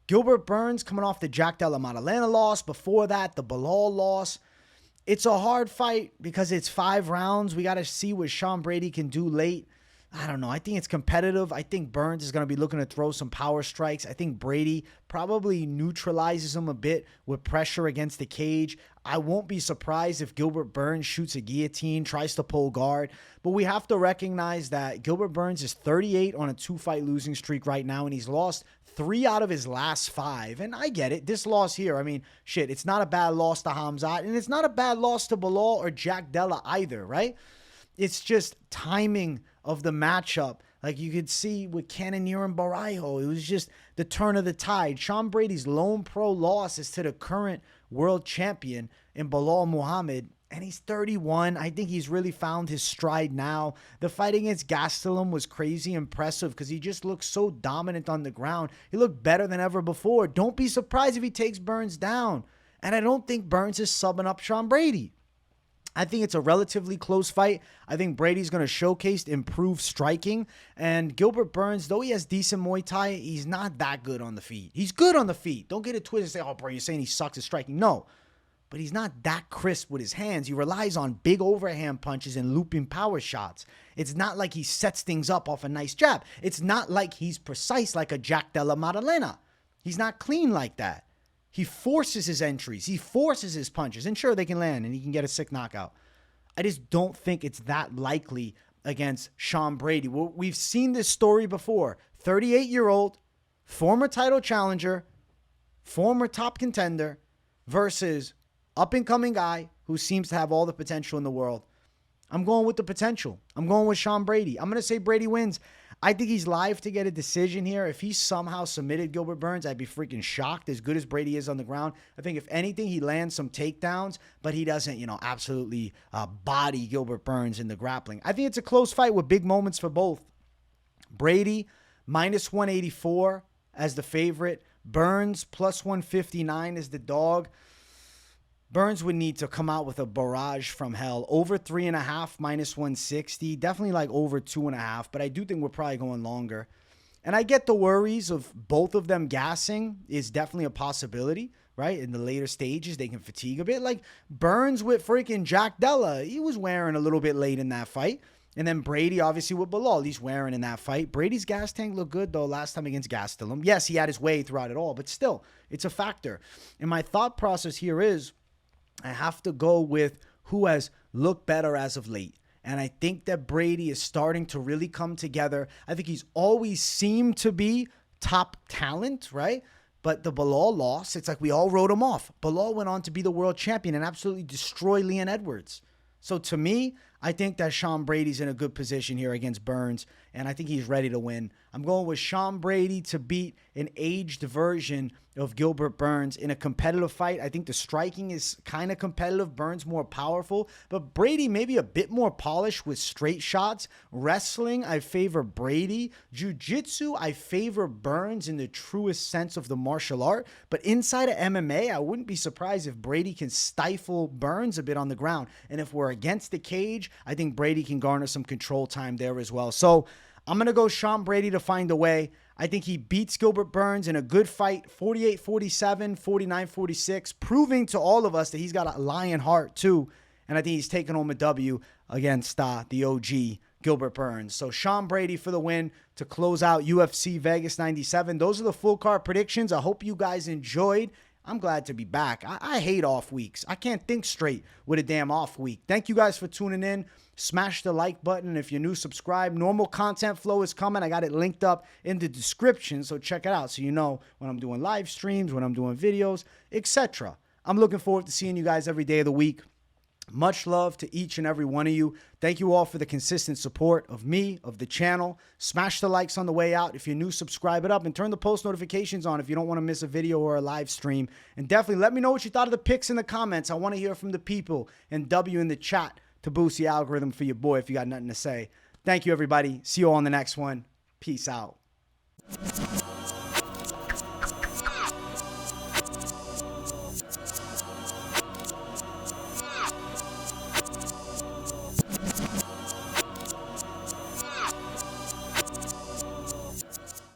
Gilbert Burns coming off the Jack Della Maddalena loss. Before that, the Bilal loss. It's a hard fight because it's 5 rounds. We got to see what Sean Brady can do late. I don't know. I think it's competitive. I think Burns is going to be looking to throw some power strikes. I think Brady probably neutralizes him a bit with pressure against the cage. I won't be surprised if Gilbert Burns shoots a guillotine, tries to pull guard. But we have to recognize that Gilbert Burns is 38 on a 2-fight losing streak right now, and he's lost 3 out of his last 5. And I get it. This loss here, I mean, shit, it's not a bad loss to Hamzat, and it's not a bad loss to Bilal or Jack Della either, right? It's just timing of the matchup. Like you could see with Cannonier and Barrio, it was just the turn of the tide. Sean Brady's lone pro loss is to the current world champion in Bilal Muhammad, and he's 31. I think he's really found his stride now. The fight against Gastelum was crazy impressive because he just looked so dominant on the ground. He looked better than ever before. Don't be surprised if he takes Burns down. And I don't think Burns is subbing up Sean Brady. I think it's a relatively close fight. I think Brady's going to showcase improved striking. And Gilbert Burns, though he has decent Muay Thai, he's not that good on the feet. He's good on the feet. Don't get it twisted and say, oh, bro, you're saying he sucks at striking. No, but he's not that crisp with his hands. He relies on big overhand punches and looping power shots. It's not like he sets things up off a nice jab. It's not like he's precise like a Jack Della Maddalena. He's not clean like that. He forces his entries. He forces his punches. And sure, they can land and he can get a sick knockout. I just don't think it's that likely against Sean Brady. We've seen this story before. 38-year-old, former title challenger, former top contender versus up-and-coming guy who seems to have all the potential in the world. I'm going with the potential. I'm going with Sean Brady. I'm going to say Brady wins. I think he's live to get a decision here. If he somehow submitted Gilbert Burns, I'd be freaking shocked, as good as Brady is on the ground. I think if anything, he lands some takedowns, but he doesn't, absolutely body Gilbert Burns in the grappling. I think it's a close fight with big moments for both. Brady, minus 184 as the favorite. Burns, plus 159 as the dog. Burns would need to come out with a barrage from hell. Over 3.5, minus 160. Definitely like over 2.5, but I do think we're probably going longer. And I get the worries of both of them gassing is definitely a possibility, right? In the later stages, they can fatigue a bit. Like Burns with freaking Jack Della, he was wearing a little bit late in that fight. And then Brady, obviously, with Bilal, he's wearing in that fight. Brady's gas tank looked good, though, last time against Gastelum. Yes, he had his way throughout it all, but still, it's a factor. And my thought process here is, I have to go with who has looked better as of late. And I think that Brady is starting to really come together. I think he's always seemed to be top talent, right? But the Bilal loss, it's like we all wrote him off. Bilal went on to be the world champion and absolutely destroy Leon Edwards. So to me, I think that Sean Brady's in a good position here against Burns, and I think he's ready to win. I'm going with Sean Brady to beat an aged version of Gilbert Burns in a competitive fight. I think the striking is kind of competitive. Burns more powerful, but Brady maybe a bit more polished with straight shots. Wrestling, I favor Brady. Jiu-jitsu, I favor Burns in the truest sense of the martial art. But inside of MMA, I wouldn't be surprised if Brady can stifle Burns a bit on the ground. And if we're against the cage, I think Brady can garner some control time there as well. So I'm going to go Sean Brady to find a way. I think he beats Gilbert Burns in a good fight, 48-47, 49-46, proving to all of us that he's got a lion heart too. And I think he's taking home a W against the OG Gilbert Burns. So Sean Brady for the win to close out UFC Vegas 97. Those are the full card predictions. I hope you guys enjoyed. I'm glad to be back. I hate off weeks. I can't think straight with a damn off week. Thank you guys for tuning in. Smash the like button. If you're new, subscribe. Normal content flow is coming. I got it linked up in the description, so check it out so you know when I'm doing live streams, when I'm doing videos, etc. I'm looking forward to seeing you guys every day of the week. Much love to each and every one of you. Thank you all for the consistent support of me, of the channel. Smash the likes on the way out. If you're new, subscribe it up and turn the post notifications on if you don't want to miss a video or a live stream. And definitely let me know what you thought of the picks in the comments. I want to hear from the people, and W in the chat to boost the algorithm for your boy if you got nothing to say. Thank you, everybody. See you all on the next one. Peace out.